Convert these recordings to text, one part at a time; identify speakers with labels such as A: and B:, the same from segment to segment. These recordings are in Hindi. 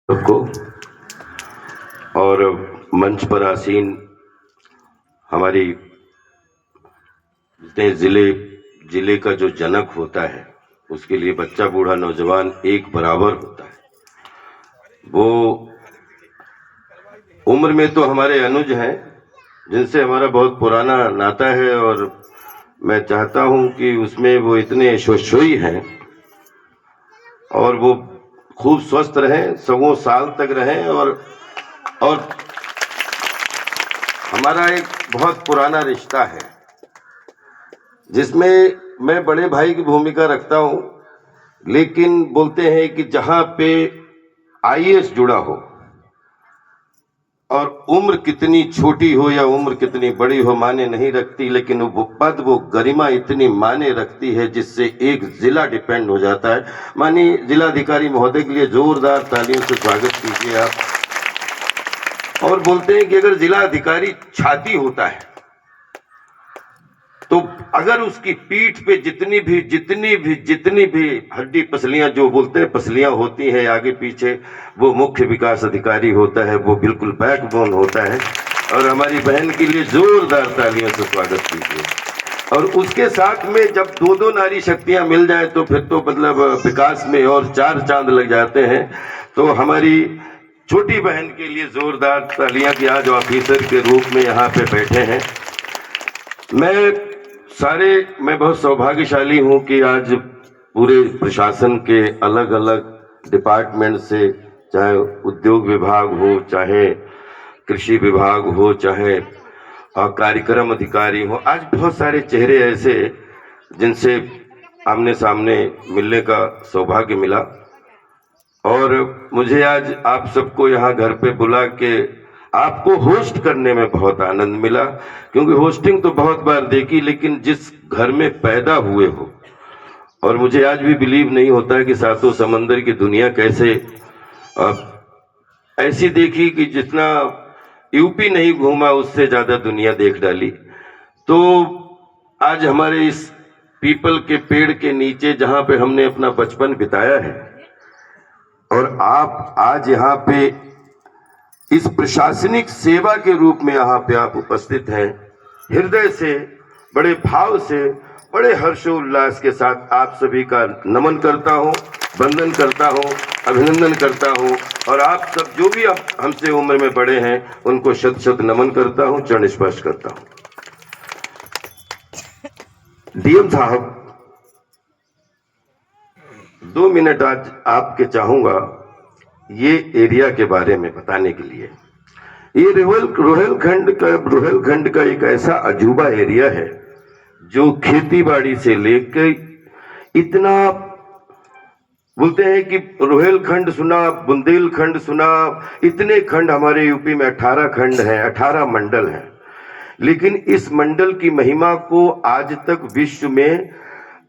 A: सबको और मंच पर आसीन हमारी जिले का जो जनक होता है उसके लिए बच्चा बूढ़ा नौजवान एक बराबर होता है। वो उम्र में तो हमारे अनुज हैं जिनसे हमारा बहुत पुराना नाता है और मैं चाहता हूं कि उसमें वो इतने यशस्वी हैं और वो खूब स्वस्थ रहें, सौ साल तक रहें। और हमारा एक बहुत पुराना रिश्ता है जिसमें मैं बड़े भाई की भूमिका रखता हूं, लेकिन बोलते हैं कि जहां पे आईएएस जुड़ा हो और उम्र कितनी छोटी हो या उम्र कितनी बड़ी हो माने नहीं रखती, लेकिन वो पद वो गरिमा इतनी माने रखती है जिससे एक जिला डिपेंड हो जाता है। माननीय जिलाधिकारी महोदय के लिए जोरदार तालियों से स्वागत कीजिए आप। और बोलते हैं कि अगर जिलाधिकारी छाती होता है तो अगर उसकी पीठ पे जितनी भी हड्डी पसलियां, जो बोलते हैं पसलियां होती हैं आगे पीछे, वो मुख्य विकास अधिकारी होता है, वो बिल्कुल बैकबोन होता है। और हमारी बहन के लिए जोरदार तालियों से स्वागत कीजिए। और उसके साथ में जब दो नारी शक्तियां मिल जाए तो फिर तो मतलब विकास में और चार चांद लग जाते हैं। तो हमारी छोटी बहन के लिए जोरदार तालियां कि आज ऑफिसर के रूप में यहाँ पे बैठे हैं। मैं बहुत सौभाग्यशाली हूं कि आज पूरे प्रशासन के अलग अलग डिपार्टमेंट से, चाहे उद्योग विभाग हो, चाहे कृषि विभाग हो, चाहे कार्यक्रम अधिकारी हो, आज बहुत सारे चेहरे ऐसे जिनसे आमने सामने मिलने का सौभाग्य मिला। और मुझे आज आप सबको यहाँ घर पे बुला के आपको होस्ट करने में बहुत आनंद मिला, क्योंकि होस्टिंग तो बहुत बार देखी, लेकिन जिस घर में पैदा हुए हो, और मुझे आज भी बिलीव नहीं होता है कि सातों समंदर की दुनिया कैसे ऐसी देखी कि जितना यूपी नहीं घूमा उससे ज्यादा दुनिया देख डाली। तो आज हमारे इस पीपल के पेड़ के नीचे जहां पे हमने अपना बचपन बिताया है, और आप आज यहाँ पे इस प्रशासनिक सेवा के रूप में यहाँ पे आप उपस्थित हैं, हृदय से, बड़े भाव से, बड़े हर्षोल्लास के साथ आप सभी का नमन करता हूँ, वंदन करता हूँ, अभिनंदन करता हूँ। और आप सब जो भी आप हमसे उम्र में बड़े हैं उनको शत शत नमन करता हूँ, चरण स्पर्श करता हूँ। डीएम साहब, 2 मिनट आज आपके चाहूंगा ये एरिया के बारे में बताने के लिए। ये रोहेलखंड का एक ऐसा अजूबा एरिया है जो खेती बाड़ी से लेकर इतना, बोलते हैं कि रोहेलखंड सुना, बुंदेलखंड सुना, इतने खंड हमारे यूपी में 18 खंड हैं, 18 मंडल हैं। लेकिन इस मंडल की महिमा को आज तक विश्व में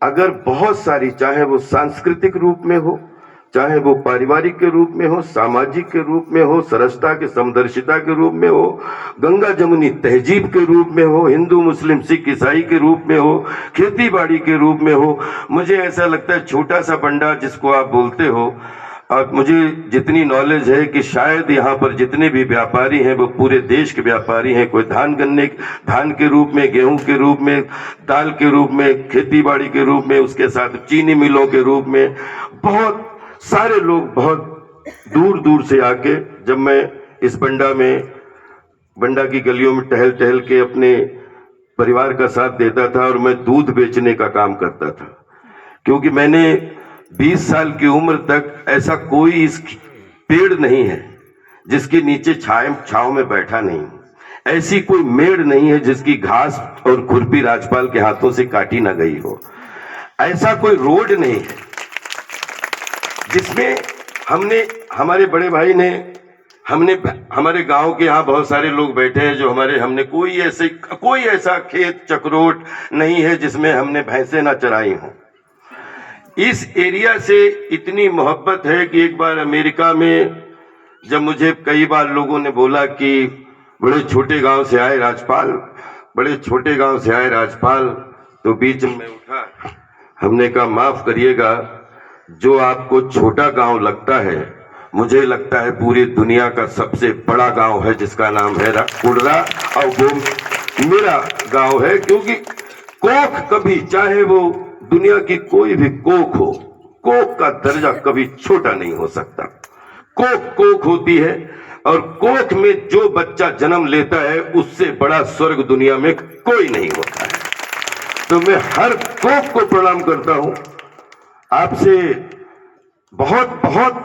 A: अगर बहुत सारी, चाहे वो सांस्कृतिक रूप में हो, चाहे वो पारिवारिक के रूप में हो, सामाजिक के रूप में हो, सरसता के समदर्शिता के रूप में हो, गंगा जमुनी तहजीब के रूप में हो, हिंदू मुस्लिम सिख ईसाई के रूप में हो, खेती बाड़ी के रूप में हो, मुझे ऐसा लगता है छोटा सा बंडा जिसको आप बोलते हो, और मुझे जितनी नॉलेज है कि शायद यहाँ पर जितने भी व्यापारी हैं वो पूरे देश के व्यापारी हैं। कोई धान के रूप में, गेहूं के रूप में, दाल के रूप में, खेती बाड़ी के रूप में, उसके साथ चीनी मिलों के रूप में, बहुत सारे लोग बहुत दूर दूर से आके, जब मैं इस बंडा की गलियों में टहल टहल के अपने परिवार का साथ देता था, और मैं दूध बेचने का काम करता था, क्योंकि मैंने 20 साल की उम्र तक ऐसा कोई इस पेड़ नहीं है जिसके नीचे छांव में बैठा नहीं, ऐसी कोई मेड़ नहीं है जिसकी घास और खुरपी राज्यपाल के हाथों से काटी ना गई हो, ऐसा कोई रोड नहीं है जिसमें हमारे बड़े भाई ने, हमारे गांव के यहाँ बहुत सारे लोग बैठे हैं जो हमने कोई ऐसा खेत चक्रोट नहीं है जिसमें हमने भैंसे ना चराई हों। इस एरिया से इतनी मोहब्बत है कि एक बार अमेरिका में जब मुझे कई बार लोगों ने बोला कि बड़े छोटे गांव से आए राजपाल, तो बीच में उठा, हमने कहा माफ करिएगा, जो आपको छोटा गांव लगता है मुझे लगता है पूरी दुनिया का सबसे बड़ा गांव है जिसका नाम है कुर्रा, और वो मेरा गांव है। क्योंकि कोख कभी, चाहे वो दुनिया की कोई भी कोख हो, कोख का दर्जा कभी छोटा नहीं हो सकता। कोख कोख होती है, और कोख में जो बच्चा जन्म लेता है उससे बड़ा स्वर्ग दुनिया में कोई नहीं होता है। तो मैं हर कोख को प्रणाम करता हूं। आपसे बहुत बहुत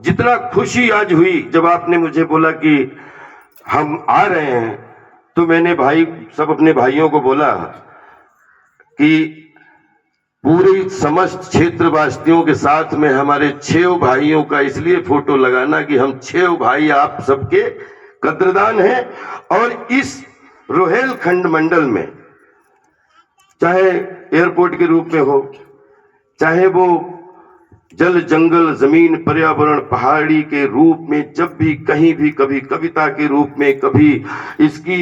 A: जितना खुशी आज हुई जब आपने मुझे बोला कि हम आ रहे हैं, तो मैंने सब अपने भाइयों को बोला कि पूरे समस्त क्षेत्रवासियों के साथ में हमारे 6 भाइयों का इसलिए फोटो लगाना कि हम 6 भाई आप सबके कद्रदान हैं। और इस रोहेलखंड मंडल में, चाहे एयरपोर्ट के रूप में हो, चाहे वो जल जंगल जमीन पर्यावरण पहाड़ी के रूप में, जब भी कहीं भी, कभी कविता के रूप में, कभी इसकी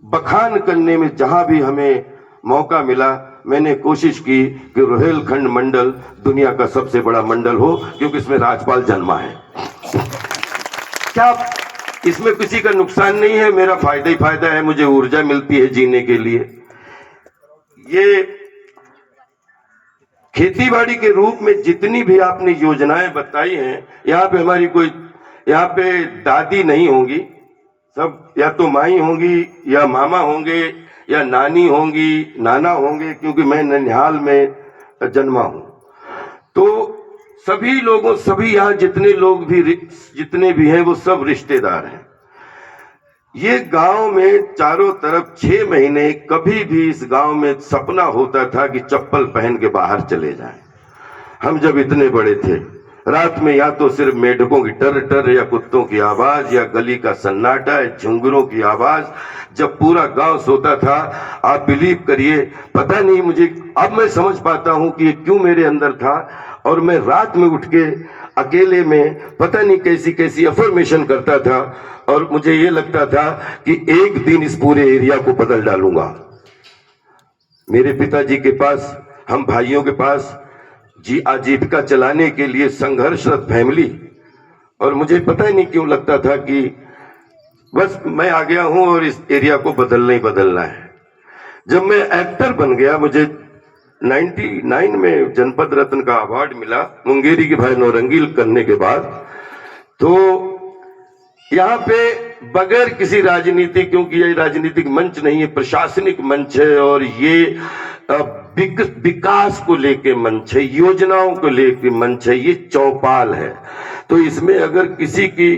A: बखान करने में, जहां भी हमें मौका मिला, मैंने कोशिश की कि रोहेलखंड मंडल दुनिया का सबसे बड़ा मंडल हो, क्योंकि इसमें राजपाल जन्मा है। क्या इसमें किसी का नुकसान नहीं है, मेरा फायदा ही फायदा है, मुझे ऊर्जा मिलती है जीने के लिए। ये खेतीबाड़ी के रूप में जितनी भी आपने योजनाएं बताई हैं, यहाँ पे हमारी कोई, यहाँ पे दादी नहीं होंगी, सब या तो माई होंगी या मामा होंगे या नानी होंगी, नाना होंगे, क्योंकि मैं ननिहाल में जन्मा हूं। तो सभी लोगों, सभी यहाँ जितने लोग भी, जितने भी हैं, वो सब रिश्तेदार हैं। ये गांव में चारों तरफ 6 महीने कभी भी इस गांव में सपना होता था कि चप्पल पहन के बाहर चले जाएं। हम जब इतने बड़े थे, रात में या तो सिर्फ मेढकों की टर टर, या कुत्तों की आवाज, या गली का सन्नाटा, झुंगरों की आवाज, जब पूरा गांव सोता था। आप बिलीव करिए, पता नहीं मुझे, अब मैं समझ पाता हूं कि ये क्यों मेरे अंदर था। और मैं रात में उठ के अकेले में पता नहीं कैसी कैसी अफर्मेशन करता था, और मुझे ये लगता था कि एक दिन इस पूरे एरिया को बदल डालूंगा। मेरे पिताजी के पास, हम भाइयों के पास आजीविका चलाने के लिए संघर्षरत फैमिली, और मुझे पता ही नहीं क्यों लगता था कि बस मैं आ गया हूं और इस एरिया को बदलना ही बदलना है। जब मैं एक्टर बन गया, मुझे 99 में जनपद रत्न का अवार्ड मिला मुंगेरी के भाई नौरंगील करने के बाद। तो यहाँ पे बगैर किसी राजनीति, क्योंकि ये राजनीतिक मंच नहीं है, प्रशासनिक मंच है, और ये विकास को लेके मंच है, योजनाओं को लेके मंच है, ये चौपाल है। तो इसमें अगर किसी की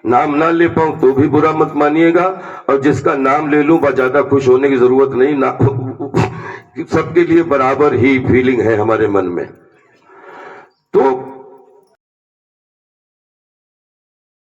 A: नाम ना ले पाऊं तो भी बुरा मत मानिएगा, और जिसका नाम ले लूं ज्यादा खुश होने की जरूरत नहीं, ना सबके लिए बराबर ही फीलिंग है हमारे मन में।